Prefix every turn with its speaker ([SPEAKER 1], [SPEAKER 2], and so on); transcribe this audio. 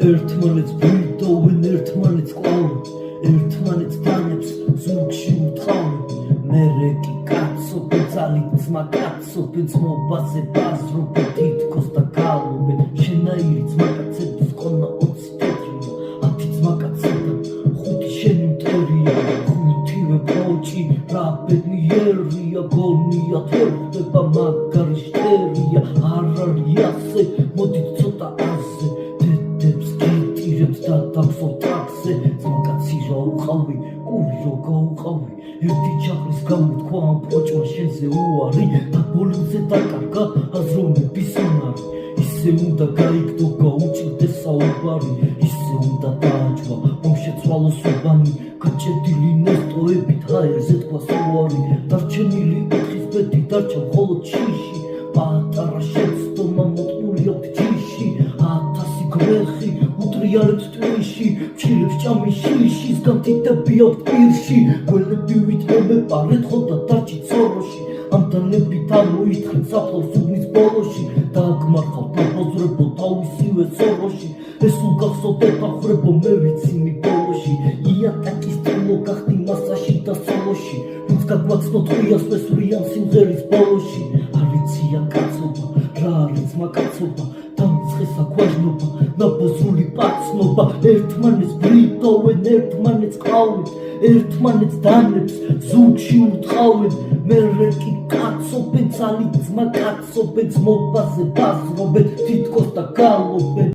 [SPEAKER 1] ერთმანეთს ბრიდოვენ, ერთმანეთს ყვავენ, ერთმანეთს დანებს ზურგში უთხოვენ. მერე კი კაცობენ, ძალით ძმა კაცობენ, ძმობაზე ბაზრობენ, თითქოს და გალობენ. შენაირი ძმაკაცების ყონა 20 თეთრია, 10 ძმაკაციდან 5 შენი მტერია. ხუთივე ბოჭი რა ბედნიერია, გონია თერხდება მაგარი შტერია. არ არის ასე, მოდით ცოტა აზე, დედებს გიტირებთ და დაგსვავთ ტრაქზე. ძმაკაცი რა უყავი, კური რო გაუყავი, ერთი ჩახლის გამო თქვა ამ ფოჭმა შენზე უარი. და ბოლომზე დაკარგა აზროვნების უნარი, ისე უნდა გაიგდო გაუჭირდეს საუბარი, ისე უნდა დააჯვა მომშეცვალოს უბანი. გაჭედილი ნესტოებით ჰაერზე თქვა სუარი, დარჩენილი 4 ბედი დარჩა მხოლოდ შიში. პატარა შეცდომა მოწმული აქვს ჯიში, 1000 გრეხი უტრიალებს ტვიში, მჩილებს ჭამის შიშისგან თითები აქვს პირში. გველები ვითმომეპარეთ ხო და დარჩით სოროში, ამდანებით ამოითხრით საფლავს უბნის ბოლოში. დააგმარხავთ დაბოზრებო თავისივე სოროში, ეს უგახსოვთ ეთახრებო მე ვიცინი ბოლოში. იატაკის ტილო გახდი მასაში და სოლოში, ვინც გაგვაცნოთ ხვიას მესვრიან სიმღერის ბოლოში. არიცია კაცობა, რა არის ძმაკაცობა, დამიცხესა ქვაჟნობა, ნაბოზრული პაცნობა. ერთმანეთს ბრიდოვენ, ერთმანეთს ყვავენ, ერთმანეთს დანებს ზურგში უთხოვენ. მერე კი კაცობენ, ძალით ძმა კაცობენ, ძმობაზე ბაზრობენ, თითქოს და გალობენ.